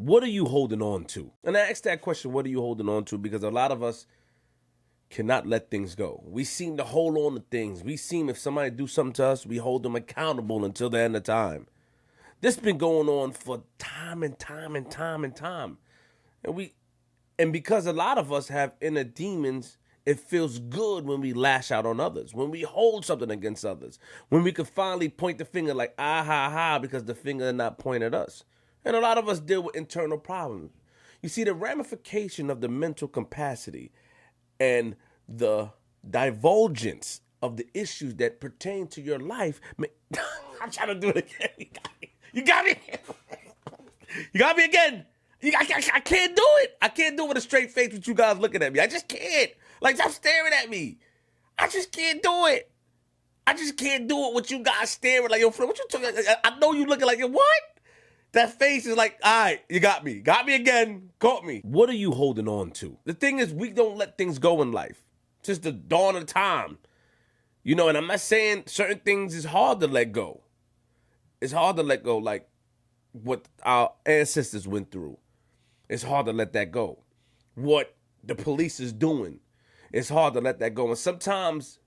What are you holding on to? And I ask that question, what are you holding on to? Because a lot of us cannot let things go. We seem to hold on to things. We seem, if somebody do something to us, we hold them accountable until the end of time. This has been going on for time and time and time and time. And because a lot of us have inner demons, it feels good when we lash out on others, when we hold something against others, when we can finally point the finger like, ah, ha, ha, because the finger is not pointed at us. And a lot of us deal with internal problems. You see, the ramification of the mental capacity and the divulgence of the issues that pertain to your life. I'm trying to do it again. You got me. You got me again. I can't do it. I can't do it with a straight face with you guys looking at me. I just can't. Like, stop staring at me. I just can't do it. I just can't do it with you guys staring like, yo, Flip, what you talking? I know you looking like, yo, what? That face is like, all right, you got me. Got me again. Caught me. What are you holding on to? The thing is, we don't let things go in life. Since the dawn of time. You know, and I'm not saying certain things is hard to let go. It's hard to let go, like what our ancestors went through. It's hard to let that go. What the police is doing, it's hard to let that go. And sometimes,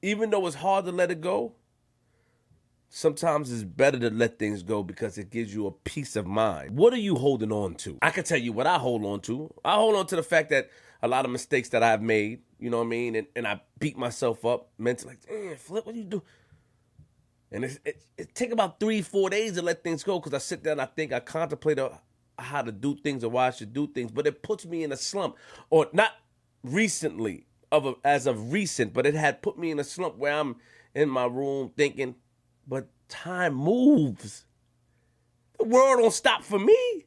even though it's hard to let it go, sometimes it's better to let things go because it gives you a peace of mind. What are you holding on to? I can tell you what I hold on to. I hold on to the fact that a lot of mistakes that I've made, you know what I mean? And I beat myself up mentally, like, damn, Flip, what do you do? And it take about 3-4 days to let things go because I sit there and I think, I contemplate how to do things or why I should do things, but it puts me in a slump. Or not recently, as of recent, but it had put me in a slump where I'm in my room thinking, but time moves. The world don't stop for me.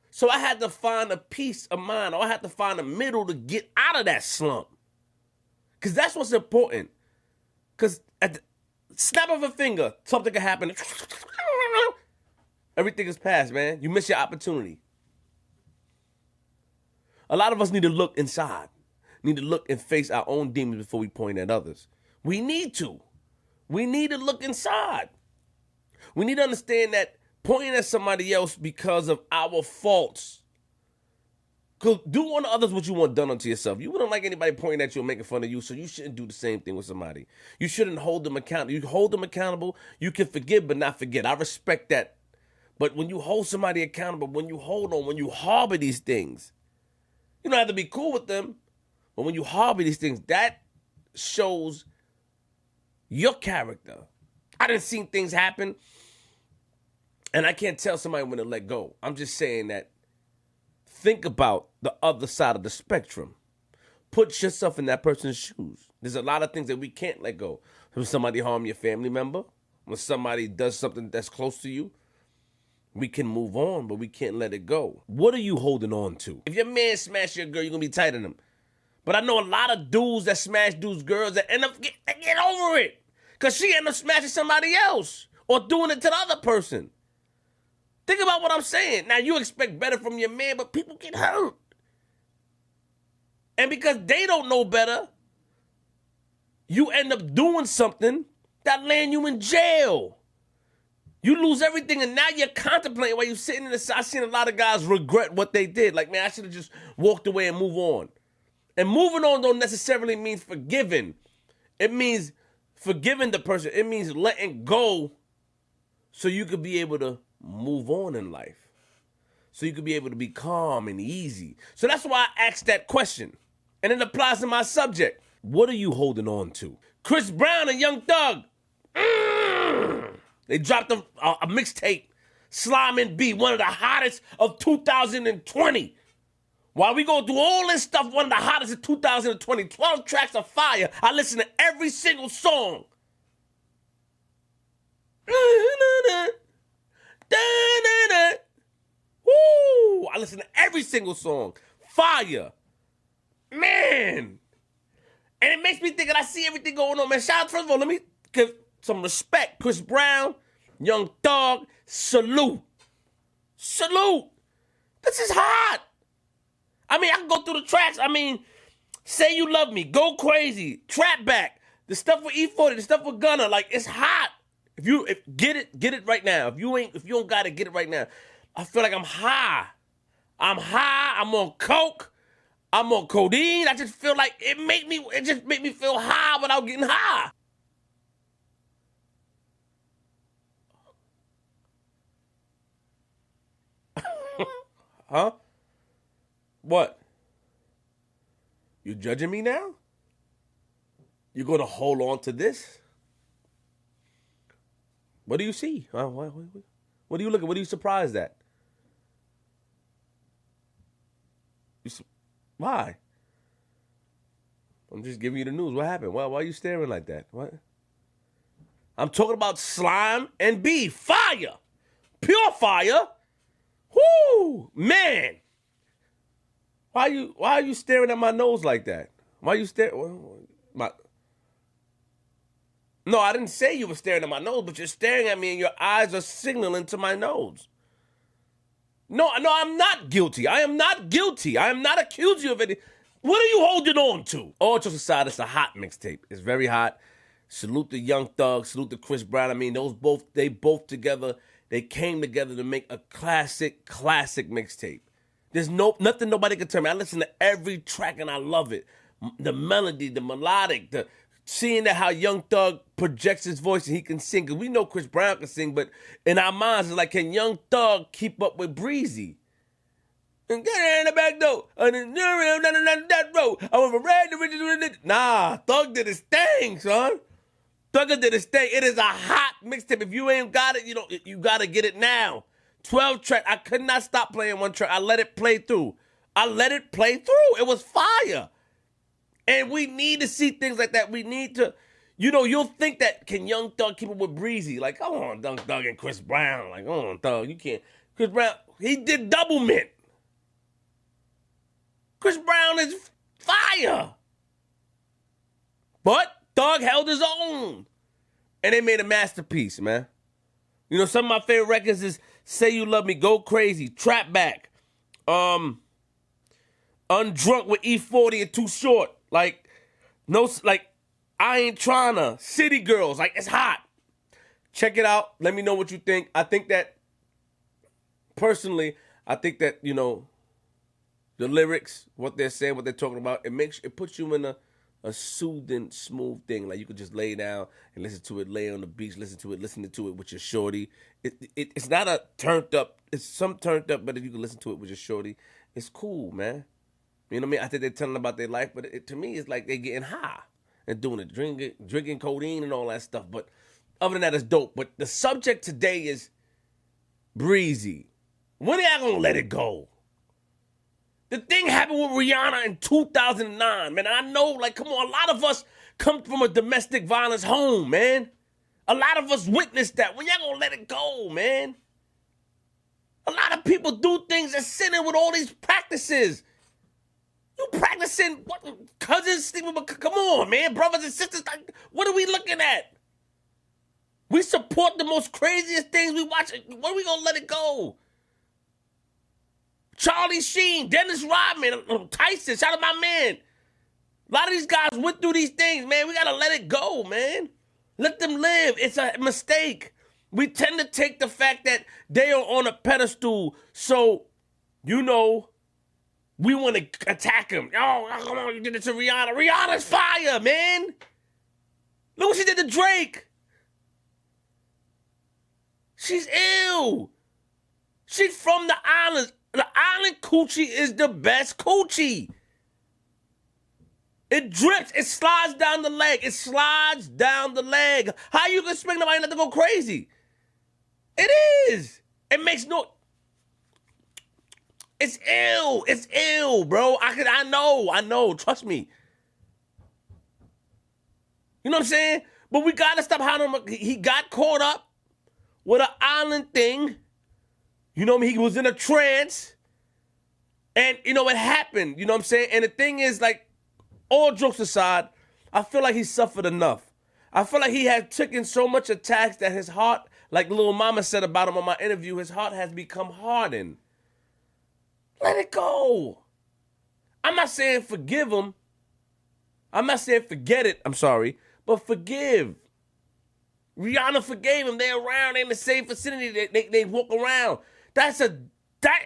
So I had to find a peace of mind, or I had to find a middle to get out of that slump. Because that's what's important. Because at the snap of a finger, something can happen. Everything is past, man. You miss your opportunity. A lot of us need to look inside. Need to look and face our own demons before we point at others. We need to. We need to look inside. We need to understand that pointing at somebody else because of our faults. Because do unto others what you want done unto yourself. You wouldn't like anybody pointing at you and making fun of you, so you shouldn't do the same thing with somebody. You shouldn't hold them accountable. You hold them accountable. You can forgive but not forget. I respect that. But when you hold somebody accountable, when you harbor these things, you don't have to be cool with them. But when you harbor these things, that shows your character. I done seen things happen, and I can't tell somebody when to let go. I'm just saying that think about the other side of the spectrum. Put yourself in that person's shoes. There's a lot of things that we can't let go. When somebody harm your family member, when somebody does something that's close to you, we can move on, but we can't let it go. What are you holding on to? If your man smash your girl, you're going to be tight on him. But I know a lot of dudes that smash dudes' girls that end up get over it. Because she end up smashing somebody else or doing it to the other person. Think about what I'm saying. Now, you expect better from your man, but people get hurt. And because they don't know better, you end up doing something that land you in jail. You lose everything, and now you're contemplating while you're sitting in the side. I've seen a lot of guys regret what they did. Like, man, I should have just walked away and moved on. And moving on don't necessarily mean forgiving. It means forgiving the person. It means letting go so you could be able to move on in life. So you could be able to be calm and easy. So that's why I asked that question. And it applies to my subject. What are you holding on to? Chris Brown and Young Thug. They dropped a mixtape, Slime B, one of the hottest of 2020. While we go through all this stuff, one of the hottest of 2020, 12 tracks of fire, I listen to every single song. Woo! I listen to every single song. Fire. Man. And it makes me think that I see everything going on, man. Shout out, first of all, let me give some respect. Chris Brown, Young Thug, salute. Salute. This is hot. I mean, I can go through the tracks. I mean, Say You Love Me, Go Crazy, Trap Back, the stuff with E40, the stuff with Gunna. Like, it's hot. Get it right now. If you don't got it, get it right now. I feel like I'm high. I'm on coke. I'm on codeine. I just feel like it just make me feel high without getting high. Huh? What? You judging me now? You gonna hold on to this? What do you see? What do you look at? What are you surprised at? Why? I'm just giving you the news. What happened? Why are you staring like that? What? I'm talking about Slime and B. Fire. Pure fire. Whoo! Man. Why are you staring at my nose like that? Why are you staring? No, I didn't say you were staring at my nose, but you're staring at me and your eyes are signaling to my nose. No, I'm not guilty. I am not guilty. I am not accusing you of anything. What are you holding on to? All jokes aside, it's a hot mixtape. It's very hot. Salute the Young Thug. Salute the Chris Brown. I mean, they both together, they came together to make a classic mixtape. There's nothing nobody can tell me. I listen to every track and I love it. The melody, the melodic, seeing that how Young Thug projects his voice and he can sing. Because we know Chris Brown can sing, but in our minds, it's like, can Young Thug keep up with Breezy? And get in the back door. That road. I went from red to riches. Nah, Thug did his thing, son. Thug did his thing. It is a hot mixtape. If you ain't got it, you got to get it now. 12 track. I could not stop playing one track. I let it play through. It was fire. And we need to see things like that. We need to, you'll think that, can Young Thug keep up with Breezy? Like, come on, Young Thug and Chris Brown. Like, come on, Thug, you can't. Chris Brown, he did Double Mint. Chris Brown is fire. But Thug held his own. And they made a masterpiece, man. Some of my favorite records is Say You Love Me, Go Crazy, Trap Back, Undrunk with E40 and Too Short. I Ain't Tryna, City Girls. Like, it's hot. Check it out. Let me know what you think. I think that, personally, the lyrics, what they're saying, what they're talking about, it puts you in a soothing, smooth thing. Like, you could just lay down and listen to it, lay on the beach, listening to it with your shorty. It's not a turned up, it's some turned up, but if you can listen to it with your shorty, it's cool, man. You know what I mean? I think they're telling about their life, but to me, it's like they're getting high and doing it, drinking codeine and all that stuff. But other than that, it's dope. But the subject today is Breezy. When are y'all gonna let it go? The thing happened with Rihanna in 2009, man. I know, come on, a lot of us come from a domestic violence home, man. A lot of us witnessed that. When y'all gonna let it go, man? A lot of people do things and sit in with all these practices. You practicing what? Cousins sleeping with, come on, man. Brothers and sisters, what are we looking at? We support the most craziest things we watch. When are we gonna let it go? Charlie Sheen, Dennis Rodman, Tyson, shout out my man. A lot of these guys went through these things, man. We gotta let it go, man. Let them live. It's a mistake. We tend to take the fact that they are on a pedestal, so, we want to attack them. Oh, come on, you did it to Rihanna. Rihanna's fire, man. Look what she did to Drake. She's ill. She's from the islands. The island coochie is the best coochie. It drips. It slides down the leg. How you can expect nobody not to go crazy? It is. It makes no... It's ill, bro. I know. Trust me. You know what I'm saying? But we got to stop how he got caught up with an island thing. You know what I mean? He was in a trance. And, it happened. You know what I'm saying? And the thing is, all jokes aside, I feel like he suffered enough. I feel like he had taken so much attacks that his heart, like Lil Mama said about him on my interview, his heart has become hardened. Let it go. I'm not saying forgive him. I'm not saying forget it. I'm sorry. But forgive. Rihanna forgave him. They're around. They're in the same vicinity. They walk around. That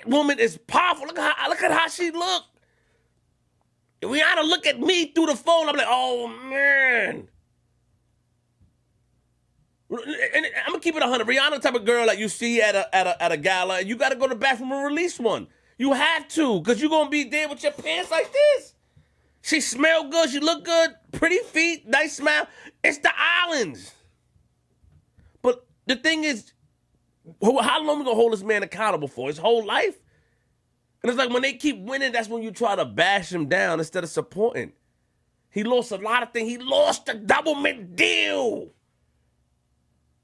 woman is powerful. Look at how she look. Rihanna look at me through the phone. I'm like, oh man. And I'm gonna keep it 100. Rihanna the type of girl like you see at a gala, and you gotta go to the bathroom and release one. You have to, because you're gonna be there with your pants like this. She smell good, she look good, pretty feet, nice smile. It's the islands. But the thing is, how long we gonna hold this man accountable for? His whole life? And it's like when they keep winning, that's when you try to bash him down instead of supporting. He lost a lot of things. He lost the Doublemint deal.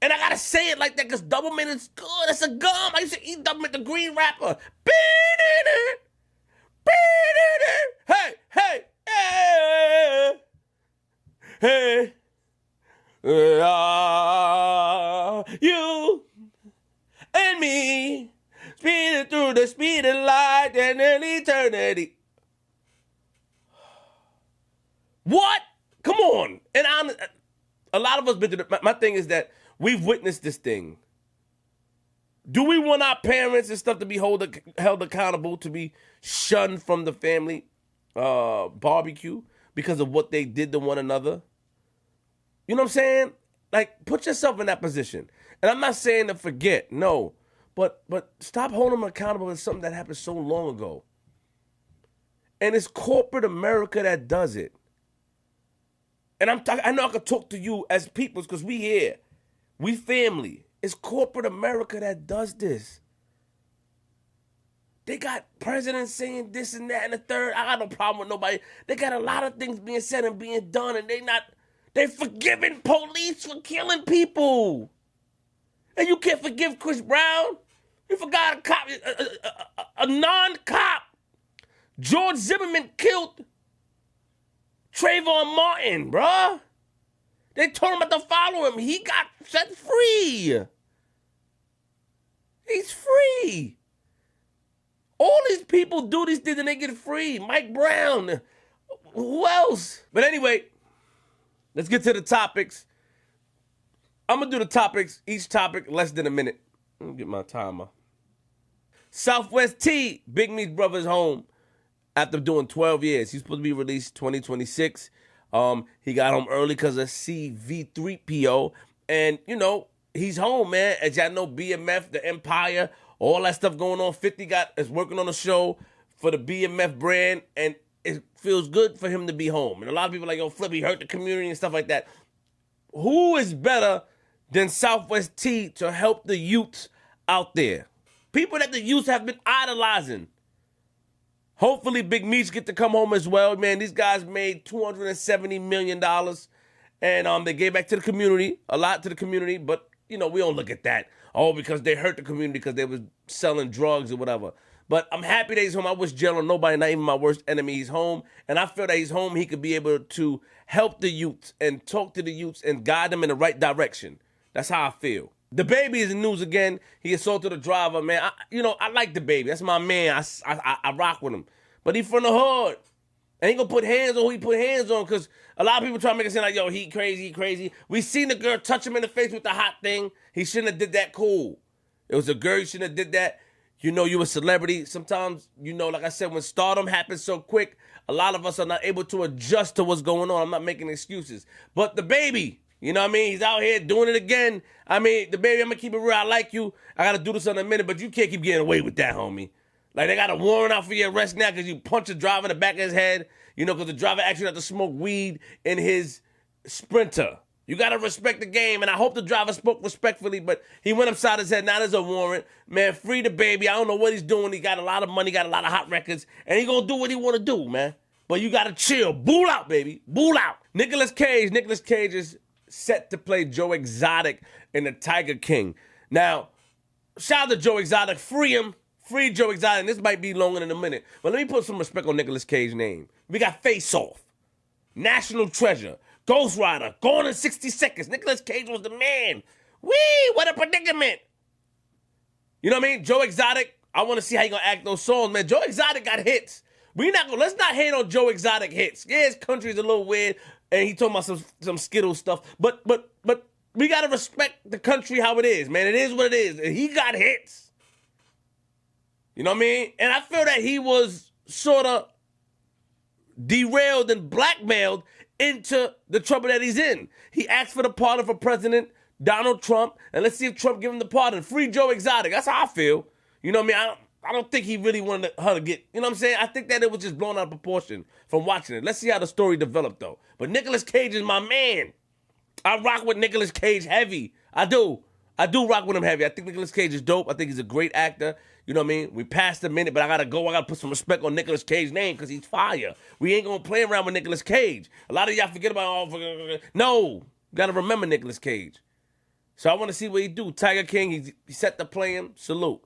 And I gotta say it like that because Doublemint is good. It's a gum. I used to eat Doublemint, the green wrapper. Hey, hey, hey, hey. You and me speeding through the speeding light and an eternity. What? Come on. And a lot of us been through my thing is that we've witnessed this thing. Do we want our parents and stuff to be held accountable, to be shunned from the family barbecue because of what they did to one another? You know what I'm saying? Like, put yourself in that position. And I'm not saying to forget, no. But stop holding them accountable for something that happened so long ago. And it's corporate America that does it. And I know I could talk to you as peoples because we here. We family. It's corporate America that does this. They got presidents saying this and that and the third. I got no problem with nobody. They got a lot of things being said and being done, and they're forgiving police for killing people. And you can't forgive Chris Brown. You forgot a cop, a non-cop. George Zimmerman killed Trayvon Martin, bruh. They told him not to follow him. He got set free. He's free. All these people do these things and they get free. Mike Brown. Who else? But anyway, let's get to the topics. I'm going to do the topics, each topic less than a minute. Let me get my timer. Southwest T, Big Meech Brother's home after doing 12 years. He's supposed to be released 2026. He got home early because of CV3PO. And, you know, he's home, man. As y'all know, BMF, the Empire, all that stuff going on. 50 is working on a show for the BMF brand, and it feels good for him to be home. And a lot of people are like, yo, Flip, he hurt the community and stuff like that. Who is better than Southwest T to help the youths out there? People that the youths have been idolizing. Hopefully Big Meech get to come home as well. Man, these guys made $270 million. And they gave back to the community, a lot to the community. But, you know, we don't look at that. Oh, because they hurt the community because they was selling drugs or whatever. But I'm happy that he's home. I wish jail on nobody, not even my worst enemy. He's home. And I feel that he's home. He could be able to help the youths and talk to the youths and guide them in the right direction. That's how I feel. The baby is in the news again. He assaulted a driver, man. I like the baby. That's my man. I rock with him. But he from the hood. And he gonna put hands on who he put hands on, because a lot of people try to make it seem like, yo, he crazy. We seen the girl touch him in the face with the hot thing. He shouldn't have did that. Cool. It was a girl. You shouldn't have did that. You know, you a celebrity. Sometimes, you know, like I said, when stardom happens so quick, a lot of us are not able to adjust to what's going on. I'm not making excuses. But the baby, you know what I mean? He's out here doing it again. I mean, the baby, I'm going to keep it real. I like you. I got to do this in a minute, but you can't keep getting away with that, homie. Like, they got a warrant out for your arrest now because you punched a driver in the back of his head, you know, because the driver actually had to smoke weed in his Sprinter. You got to respect the game, and I hope the driver spoke respectfully, but he went upside his head. Now there's a warrant. Man, free the baby. I don't know what he's doing. He got a lot of money, got a lot of hot records, and he going to do what he want to do, man. But you got to chill. Bull out, baby. Bull out. Nicolas Cage is set to play Joe Exotic in The Tiger King. Now, shout out to Joe Exotic. Free him. Free Joe Exotic. This might be longer than a minute, but let me put some respect on Nicolas Cage's name. We got Face Off, National Treasure, Ghost Rider, Gone in 60 Seconds. Nicolas Cage was the man. Whee, what a predicament. You know what I mean? Joe Exotic, I want to see how you going to act those songs, man. Joe Exotic got hits. Let's not hate on Joe Exotic hits. Yeah, his country's a little weird, and he talking about some Skittles stuff, but we gotta respect the country how it is, man. It is what it is. And he got hits. You know what I mean? And I feel that he was sort of derailed and blackmailed into the trouble that he's in. He asked for the pardon for President Donald Trump, and let's see if Trump give him the pardon. Free Joe Exotic. That's how I feel. You know what I mean? I don't think he really wanted her to get, you know what I'm saying? I think that it was just blown out of proportion from watching it. Let's see how the story developed, though. But Nicolas Cage is my man. I rock with Nicolas Cage heavy. I do rock with him heavy. I think Nicolas Cage is dope. I think he's a great actor. You know what I mean? We passed a minute, but I gotta go. I gotta put some respect on Nicolas Cage's name because he's fire. We ain't gonna play around with Nicolas Cage. A lot of y'all forget about no. You gotta remember Nicolas Cage. So I want to see what he do. Tiger King, he set the plan. Salute.